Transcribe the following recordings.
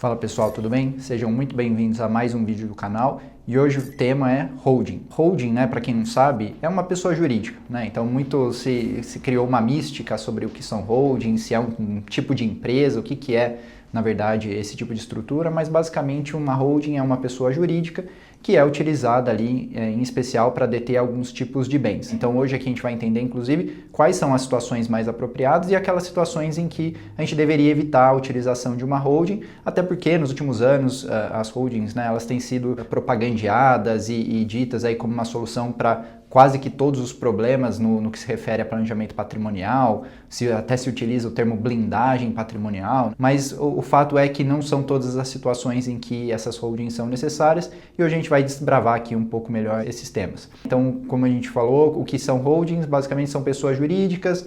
Fala pessoal, tudo bem? Sejam muito bem-vindos a mais um vídeo do canal e hoje o tema é holding. Holding, né, para quem não sabe, é uma pessoa jurídica, né? Então muito se criou uma mística sobre o que são holdings, se é um tipo de empresa, o que é, na verdade, esse tipo de estrutura, mas basicamente uma holding é uma pessoa jurídica que é utilizada ali em especial para deter alguns tipos de bens. Então hoje aqui a gente vai entender inclusive quais são as situações mais apropriadas e aquelas situações em que a gente deveria evitar a utilização de uma holding, até porque nos últimos anos as holdings, né, elas têm sido propagandeadas e ditas aí como uma solução para quase que todos os problemas no que se refere a planejamento patrimonial, até se utiliza o termo blindagem patrimonial, mas o fato é que não são todas as situações em que essas holdings são necessárias e hoje a gente vai desbravar aqui um pouco melhor esses temas. Então, como a gente falou, o que são holdings? Basicamente são pessoas jurídicas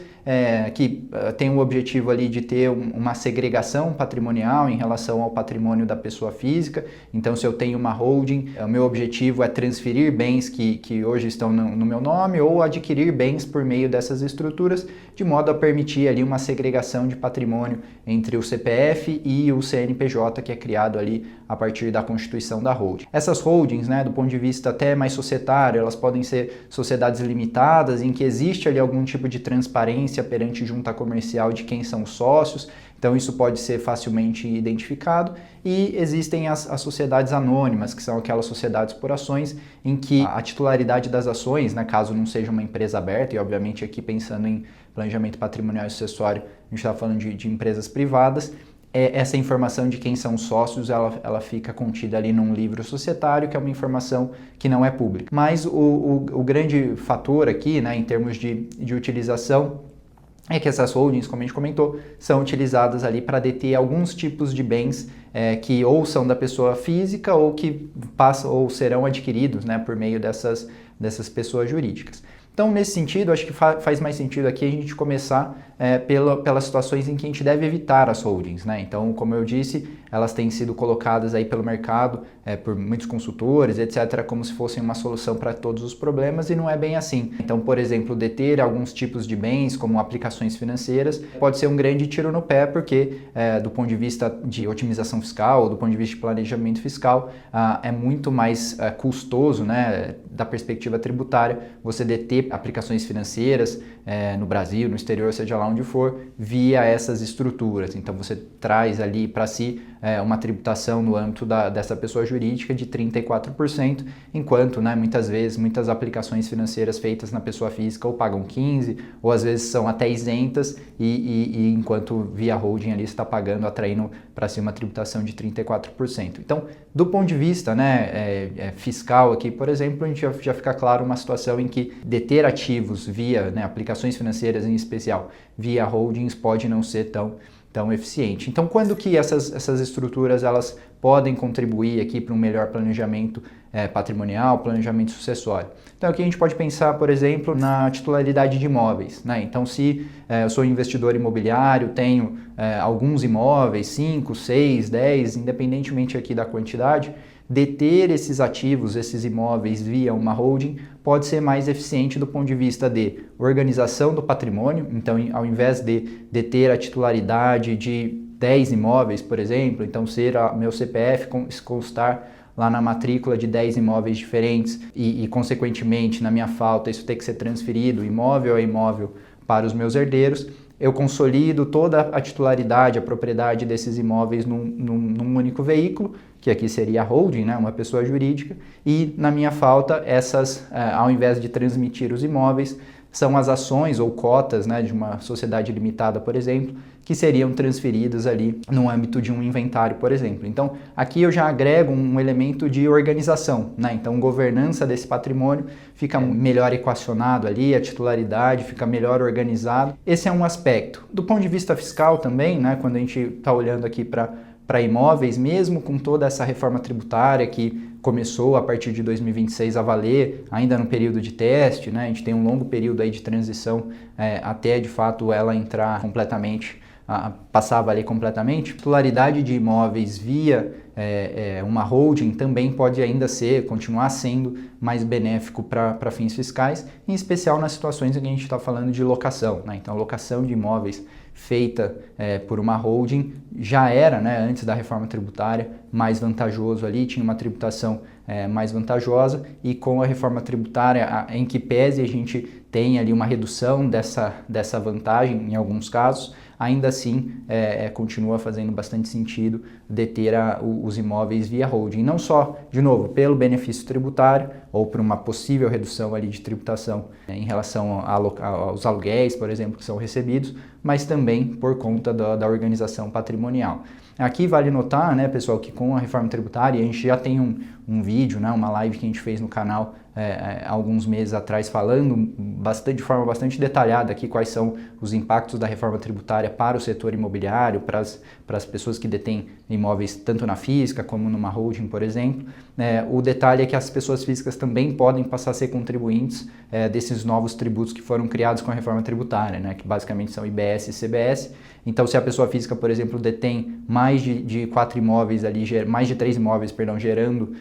que têm o objetivo ali de ter uma segregação patrimonial em relação ao patrimônio da pessoa física. Então, se eu tenho uma holding, o meu objetivo é transferir bens que hoje estão no meu nome ou adquirir bens por meio dessas estruturas, de modo a permitir ali uma segregação de patrimônio entre o CPF e o CNPJ que é criado ali a partir da constituição da holding. Essas holdings, né, do ponto de vista até mais societário, elas podem ser sociedades limitadas em que existe ali algum tipo de transparência perante junta comercial de quem são os sócios. Então isso pode ser facilmente identificado e existem as sociedades anônimas, que são aquelas sociedades por ações em que a titularidade das ações, né, caso não seja uma empresa aberta, e obviamente aqui pensando em planejamento patrimonial e sucessório, a gente está falando de empresas privadas, essa informação de quem são os sócios, ela fica contida ali num livro societário, que é uma informação que não é pública. Mas o grande fator aqui, né, em termos de utilização, é que essas holdings, como a gente comentou, são utilizadas ali para deter alguns tipos de bens que ou são da pessoa física ou que passam ou serão adquiridos, né, por meio dessas pessoas jurídicas. Então, nesse sentido, acho que faz mais sentido aqui a gente começar pelas situações em que a gente deve evitar as holdings, né? Então, como eu disse, elas têm sido colocadas aí pelo mercado, por muitos consultores, etc., como se fossem uma solução para todos os problemas e não é bem assim. Então, por exemplo, deter alguns tipos de bens, como aplicações financeiras, pode ser um grande tiro no pé, porque do ponto de vista de otimização fiscal, ou do ponto de vista de planejamento fiscal, é muito mais custoso, né, da perspectiva tributária, você deter aplicações financeiras no Brasil, no exterior, seja lá onde for, via essas estruturas. Então você traz ali para si uma tributação no âmbito dessa pessoa jurídica de 34%, enquanto, né, muitas vezes, muitas aplicações financeiras feitas na pessoa física ou pagam 15%, ou às vezes são até isentas, e enquanto via holding ali está pagando, atraindo para si uma tributação de 34%. Então, do ponto de vista, né, fiscal aqui, por exemplo, a gente já fica claro uma situação em que deter ativos via, né, aplicações financeiras em especial, via holdings pode não ser tão eficiente. Então, quando que essas estruturas elas podem contribuir aqui para um melhor planejamento patrimonial, planejamento sucessório? Então, aqui a gente pode pensar, por exemplo, na titularidade de imóveis, né? Então, se eu sou investidor imobiliário, tenho alguns imóveis, 5, 6, 10, independentemente aqui da quantidade, deter esses ativos, esses imóveis via uma holding pode ser mais eficiente do ponto de vista de organização do patrimônio. Então, ao invés de deter a titularidade de 10 imóveis, por exemplo, então ser meu CPF constar lá na matrícula de 10 imóveis diferentes e, consequentemente, na minha falta, isso ter que ser transferido imóvel a imóvel para os meus herdeiros, eu consolido toda a titularidade, a propriedade desses imóveis num único veículo, que aqui seria a holding, né, uma pessoa jurídica, e na minha falta, ao invés de transmitir os imóveis, são as ações ou cotas, né, de uma sociedade limitada, por exemplo, que seriam transferidas ali no âmbito de um inventário, por exemplo. Então, aqui eu já agrego um elemento de organização, né? Então, governança desse patrimônio fica melhor equacionado ali, a titularidade fica melhor organizado. Esse é um aspecto. Do ponto de vista fiscal também, né, quando a gente está olhando aqui para imóveis, mesmo com toda essa reforma tributária que começou a partir de 2026 a valer, ainda no período de teste, né? A gente tem um longo período aí de transição até de fato ela entrar completamente, passar a valer completamente. A titularidade de imóveis via uma holding também pode ainda continuar sendo mais benéfico para fins fiscais, em especial nas situações em que a gente está falando de locação, né? Então, locação de imóveis feita por uma holding já era, né, antes da reforma tributária, mais vantajoso ali, tinha uma tributação mais vantajosa, e com a reforma tributária, em que pese a gente tem ali uma redução dessa vantagem em alguns casos, ainda assim continua fazendo bastante sentido deter os imóveis via holding. Não só, de novo, pelo benefício tributário ou por uma possível redução ali de tributação em relação aos aluguéis, por exemplo, que são recebidos, mas também por conta da organização patrimonial. Aqui vale notar, né, pessoal, que com a reforma tributária, a gente já tem um vídeo, né, uma live que a gente fez no canal alguns meses atrás falando de forma bastante detalhada aqui quais são os impactos da reforma tributária para o setor imobiliário, para as pessoas que detêm imóveis tanto na física como numa holding, por exemplo. O detalhe é que as pessoas físicas também podem passar a ser contribuintes desses novos tributos que foram criados com a reforma tributária, né, que basicamente são IBS e CBS. Então, se a pessoa física, por exemplo, detém mais de 4 imóveis ali, mais de 3 imóveis, perdão, gerando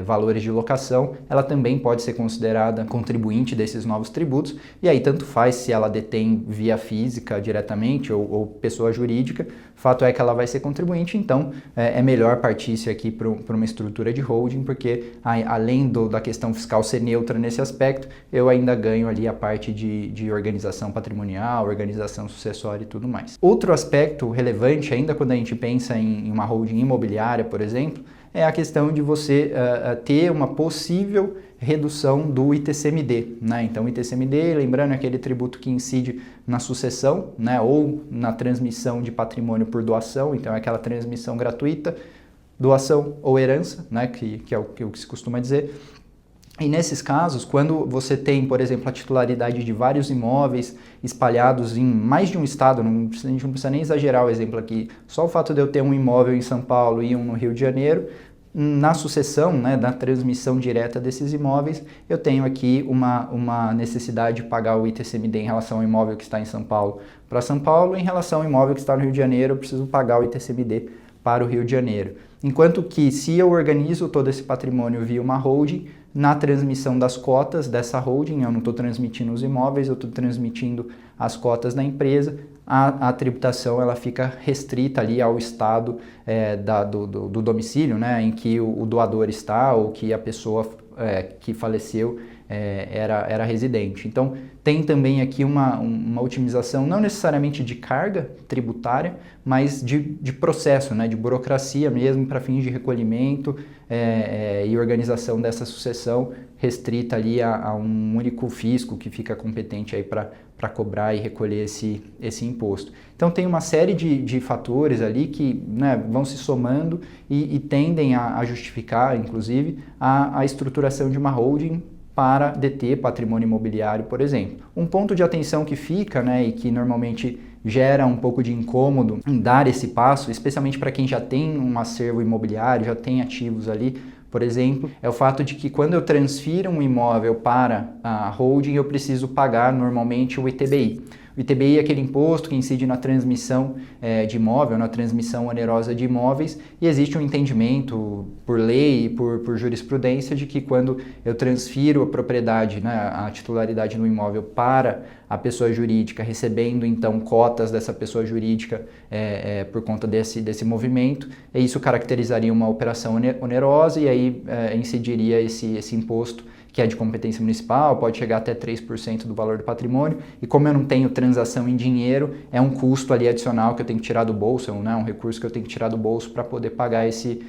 valores de locação, ela também pode ser considerada contribuinte desses novos tributos, e aí tanto faz se ela detém via física diretamente ou pessoa jurídica, fato é que ela vai ser contribuinte, então é melhor partir-se aqui para uma estrutura de holding, porque além da questão fiscal ser neutra nesse aspecto, eu ainda ganho ali a parte de organização patrimonial, organização sucessória e tudo mais. Outro aspecto relevante, ainda quando a gente pensa em uma holding imobiliária, por exemplo, é a questão de você ter uma possível redução do ITCMD, né? Então, o ITCMD, lembrando, é aquele tributo que incide na sucessão, né, ou na transmissão de patrimônio por doação, então é aquela transmissão gratuita, doação ou herança, né, que é o que se costuma dizer. E nesses casos, quando você tem, por exemplo, a titularidade de vários imóveis espalhados em mais de um estado, a gente não precisa nem exagerar o exemplo aqui, só o fato de eu ter um imóvel em São Paulo e um no Rio de Janeiro, na sucessão, né, da transmissão direta desses imóveis, eu tenho aqui uma necessidade de pagar o ITCMD em relação ao imóvel que está em São Paulo para São Paulo, em relação ao imóvel que está no Rio de Janeiro, eu preciso pagar o ITCMD para o Rio de Janeiro. Enquanto que, se eu organizo todo esse patrimônio via uma holding, na transmissão das cotas dessa holding, eu não estou transmitindo os imóveis, eu estou transmitindo as cotas da empresa, a tributação ela fica restrita ali ao estado do domicílio, né, em que o doador está ou que a pessoa que faleceu era residente. Então, tem também aqui uma otimização, não necessariamente de carga tributária, mas de processo, né, de burocracia mesmo, para fins de recolhimento e organização dessa sucessão restrita ali a um único fisco que fica competente aí para cobrar e recolher esse imposto. Então, tem uma série de fatores ali que, né, vão se somando e tendem a justificar, inclusive, a estruturação de uma holding para deter patrimônio imobiliário, por exemplo. Um ponto de atenção que fica, né, e que normalmente gera um pouco de incômodo em dar esse passo, especialmente para quem já tem um acervo imobiliário, já tem ativos ali, por exemplo, é o fato de que quando eu transfiro um imóvel para a holding, eu preciso pagar normalmente o ITBI. O ITBI é aquele imposto que incide na transmissão de imóvel, na transmissão onerosa de imóveis, e existe um entendimento por lei e por jurisprudência de que quando eu transfiro a propriedade, né, a titularidade no imóvel para a pessoa jurídica, recebendo então cotas dessa pessoa jurídica por conta desse movimento, isso caracterizaria uma operação onerosa e aí incidiria esse imposto que é de competência municipal, pode chegar até 3% do valor do patrimônio, e como eu não tenho transação em dinheiro, é um custo ali adicional que eu tenho que tirar do bolso, né, um recurso que eu tenho que tirar do bolso para poder pagar esse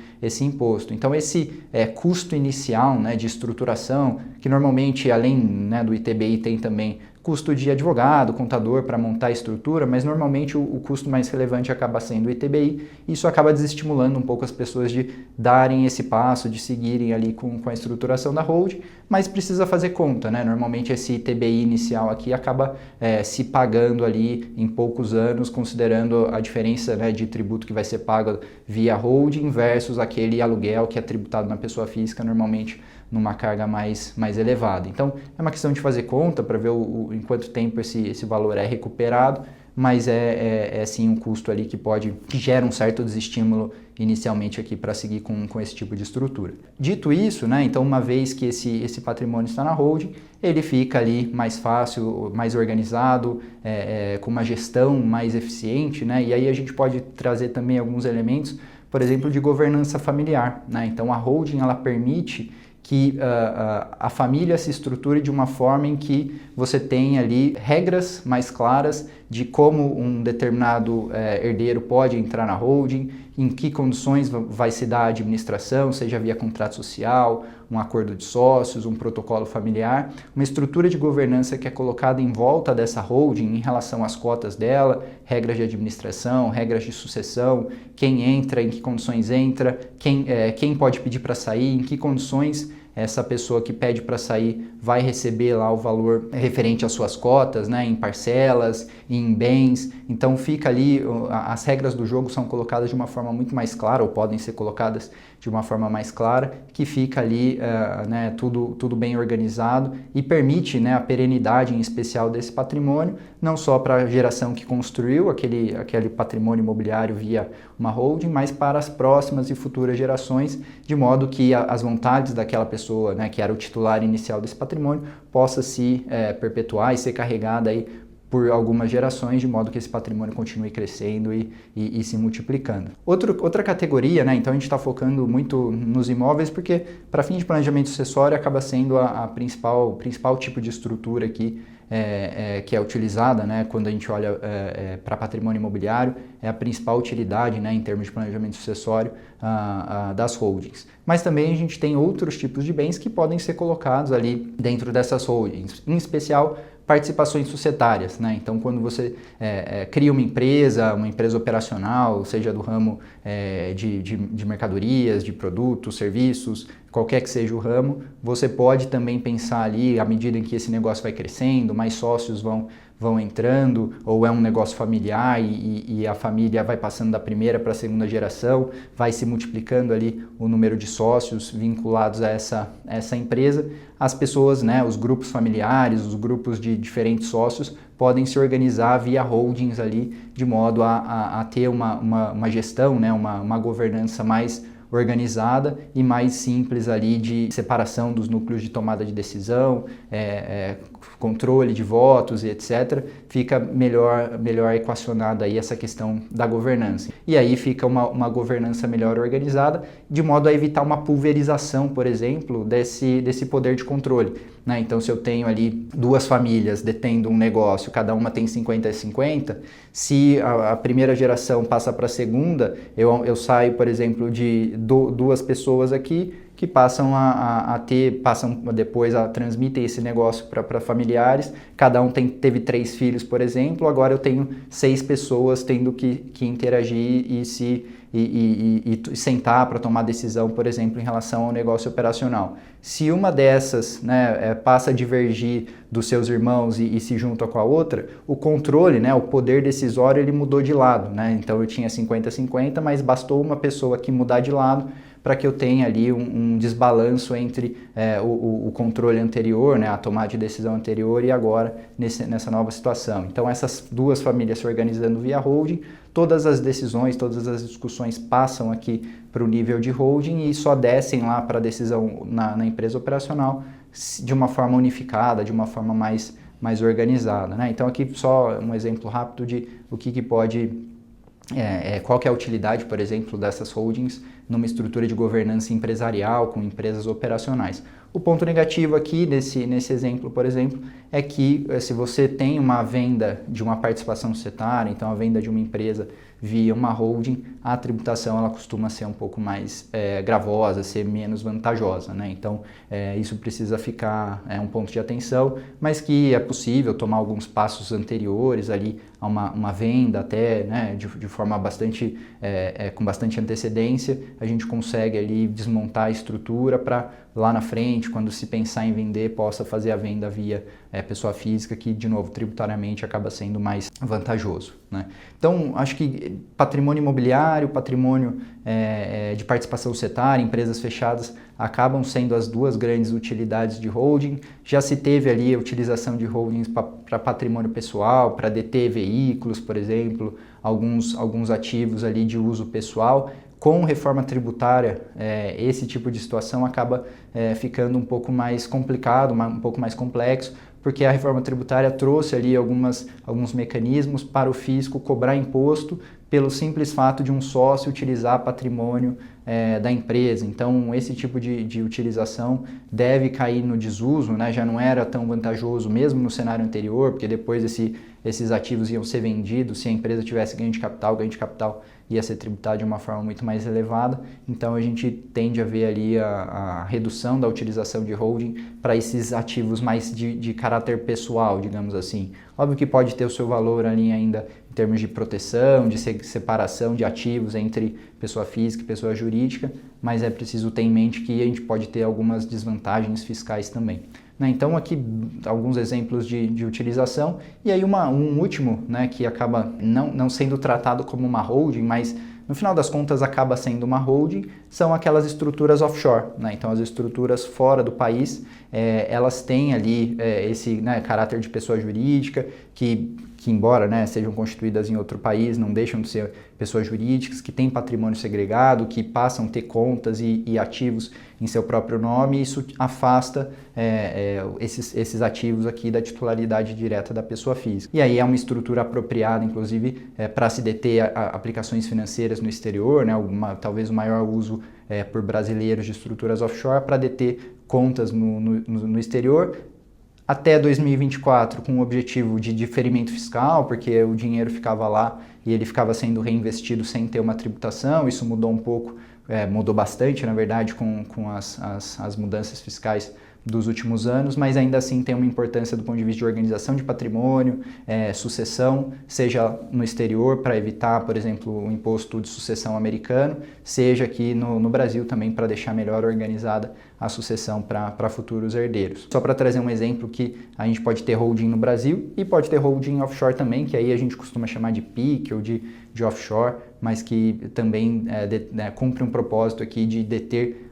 imposto. Então esse custo inicial, né, de estruturação, que normalmente além, né, do ITBI tem também custo de advogado, contador para montar a estrutura, mas normalmente o custo mais relevante acaba sendo o ITBI, e isso acaba desestimulando um pouco as pessoas de darem esse passo, de seguirem ali com a estruturação da holding, mas precisa fazer conta, né? Normalmente esse ITBI inicial aqui acaba se pagando ali em poucos anos, considerando a diferença, né, de tributo que vai ser pago via holding versus aquele aluguel que é tributado na pessoa física, normalmente numa carga mais elevada. Então, é uma questão de fazer conta para ver em quanto tempo esse valor é recuperado, mas é sim um custo ali que gera um certo desestímulo inicialmente aqui para seguir com esse tipo de estrutura. Dito isso, né, então uma vez que esse patrimônio está na holding, ele fica ali mais fácil, mais organizado, com uma gestão mais eficiente, né, e aí a gente pode trazer também alguns elementos, por exemplo, de governança familiar, né, então a holding ela permite que a família se estruture de uma forma em que você tem ali regras mais claras de como um determinado herdeiro pode entrar na holding, em que condições vai se dar a administração, seja via contrato social, um acordo de sócios, um protocolo familiar, uma estrutura de governança que é colocada em volta dessa holding em relação às cotas dela, regras de administração, regras de sucessão, quem entra, em que condições entra, quem pode pedir para sair, em que condições essa pessoa que pede para sair vai receber lá o valor referente às suas cotas, né, em parcelas, em bens. Então fica ali, as regras do jogo são colocadas de uma forma muito mais clara, ou podem ser colocadas de uma forma mais clara, que fica ali né, tudo bem organizado e permite, né, a perenidade em especial desse patrimônio, não só para a geração que construiu aquele patrimônio imobiliário via uma holding, mas para as próximas e futuras gerações, de modo que as vontades daquela pessoa, né, que era o titular inicial desse patrimônio, possa se perpetuar e ser carregada aí por algumas gerações, de modo que esse patrimônio continue crescendo e se multiplicando. Outra categoria, né, então a gente está focando muito nos imóveis, porque para fim de planejamento sucessório acaba sendo o principal tipo de estrutura aqui que é utilizada, né, quando a gente olha para patrimônio imobiliário, é a principal utilidade, né, em termos de planejamento sucessório das holdings. Mas também a gente tem outros tipos de bens que podem ser colocados ali dentro dessas holdings, em especial participações societárias, né? Então, quando você cria uma empresa operacional, seja do ramo de mercadorias, de produtos, serviços, qualquer que seja o ramo, você pode também pensar ali, à medida em que esse negócio vai crescendo, mais sócios vão entrando, ou é um negócio familiar e a família vai passando da primeira para a segunda geração, vai se multiplicando ali o número de sócios vinculados a essa empresa, as pessoas, né, os grupos familiares, os grupos de diferentes sócios podem se organizar via holdings ali, de modo a ter uma gestão, né, uma governança mais organizada e mais simples ali de separação dos núcleos de tomada de decisão, controle de votos e etc. Fica melhor equacionada aí essa questão da governança. E aí fica uma governança melhor organizada, de modo a evitar uma pulverização, por exemplo, desse poder de controle, né? Então, se eu tenho ali duas famílias detendo um negócio, cada uma tem 50-50, se a primeira geração passa para a segunda, eu saio, por exemplo, de duas pessoas aqui que passam depois a transmitir esse negócio para familiares, cada um teve 3 filhos, por exemplo, agora eu tenho 6 pessoas tendo que interagir e sentar para tomar decisão, por exemplo, em relação ao negócio operacional. Se uma dessas, né, passa a divergir dos seus irmãos e se junta com a outra, o controle, né, o poder decisório, ele mudou de lado, né? Então eu tinha 50-50, mas bastou uma pessoa aqui mudar de lado para que eu tenha ali um desbalanço entre o controle anterior, né, a tomada de decisão anterior e agora nessa nova situação. Então essas duas famílias se organizando via holding, todas as decisões, todas as discussões passam aqui para o nível de holding e só descem lá para a decisão na empresa operacional de uma forma unificada, de uma forma mais organizada, né? Então aqui só um exemplo rápido de o que pode... qual que é a utilidade, por exemplo, dessas holdings numa estrutura de governança empresarial com empresas operacionais. O ponto negativo aqui nesse exemplo, por exemplo, é que se você tem uma venda de uma participação societária, então a venda de uma empresa via uma holding, a tributação ela costuma ser um pouco mais gravosa, ser menos vantajosa, né? Então isso precisa ficar um ponto de atenção, mas que é possível tomar alguns passos anteriores ali a uma venda até, né, de forma com bastante antecedência, a gente consegue ali desmontar a estrutura para lá na frente eventualmente, quando se pensar em vender, possa fazer a venda via pessoa física, que, de novo, tributariamente acaba sendo mais vantajoso, né? Então, acho que patrimônio imobiliário, patrimônio de participação societária, empresas fechadas, acabam sendo as duas grandes utilidades de holding. Já se teve ali a utilização de holdings para patrimônio pessoal, para deter veículos, por exemplo, alguns ativos ali de uso pessoal. Com reforma tributária, esse tipo de situação acaba ficando um pouco mais complicado, um pouco mais complexo, porque a reforma tributária trouxe ali alguns mecanismos para o fisco cobrar imposto pelo simples fato de um sócio utilizar patrimônio da empresa. Então, esse tipo de utilização deve cair no desuso, né? Já não era tão vantajoso mesmo no cenário anterior, porque depois esses ativos iam ser vendidos, se a empresa tivesse ganho de capital ia ser tributado de uma forma muito mais elevada. Então, a gente tende a ver ali a redução da utilização de holding para esses ativos mais de caráter pessoal, digamos assim. Óbvio que pode ter o seu valor ali ainda em termos de proteção, de separação de ativos entre pessoa física e pessoa jurídica, mas é preciso ter em mente que a gente pode ter algumas desvantagens fiscais também. Então, aqui alguns exemplos de utilização, e aí um último, né, que acaba não sendo tratado como uma holding, mas no final das contas acaba sendo uma holding, são aquelas estruturas offshore, né? Então, as estruturas fora do país, elas têm ali esse caráter de pessoa jurídica, que embora, né, sejam constituídas em outro país, não deixam de ser pessoas jurídicas, que têm patrimônio segregado, que passam a ter contas e ativos em seu próprio nome, e isso afasta esses ativos aqui da titularidade direta da pessoa física. E aí é uma estrutura apropriada, inclusive, para se deter aplicações financeiras no exterior, né, talvez o maior uso por brasileiros de estruturas offshore para deter contas no exterior, até 2024 com o objetivo de diferimento fiscal, porque o dinheiro ficava lá e ele ficava sendo reinvestido sem ter uma tributação. Isso mudou um pouco, mudou bastante, na verdade, com as mudanças fiscais dos últimos anos, mas ainda assim tem uma importância do ponto de vista de organização de patrimônio, sucessão, seja no exterior para evitar, por exemplo, o imposto de sucessão americano, seja aqui no Brasil também para deixar melhor organizada a sucessão para futuros herdeiros. Só para trazer um exemplo que a gente pode ter holding no Brasil e pode ter holding offshore também, que aí a gente costuma chamar de PIC ou de offshore, mas que também cumpre um propósito aqui de deter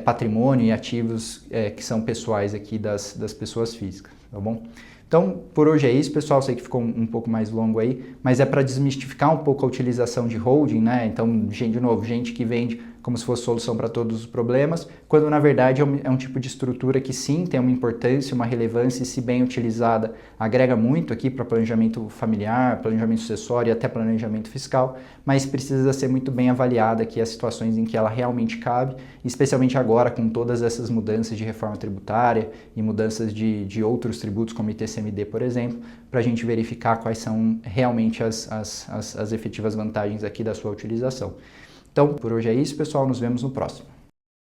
patrimônio e ativos que são pessoais aqui das pessoas físicas, tá bom? Então, por hoje é isso, pessoal. Sei que ficou um pouco mais longo aí, mas é para desmistificar um pouco a utilização de holding, né? Então, de novo, gente que vende como se fosse solução para todos os problemas, quando na verdade é um tipo de estrutura que sim tem uma importância, uma relevância e, se bem utilizada, agrega muito aqui para planejamento familiar, planejamento sucessório e até planejamento fiscal, mas precisa ser muito bem avaliada aqui as situações em que ela realmente cabe, especialmente agora com todas essas mudanças de reforma tributária e mudanças de outros tributos, como ITCMD, por exemplo, para a gente verificar quais são realmente as efetivas vantagens aqui da sua utilização. Então, por hoje é isso, pessoal. Nos vemos no próximo.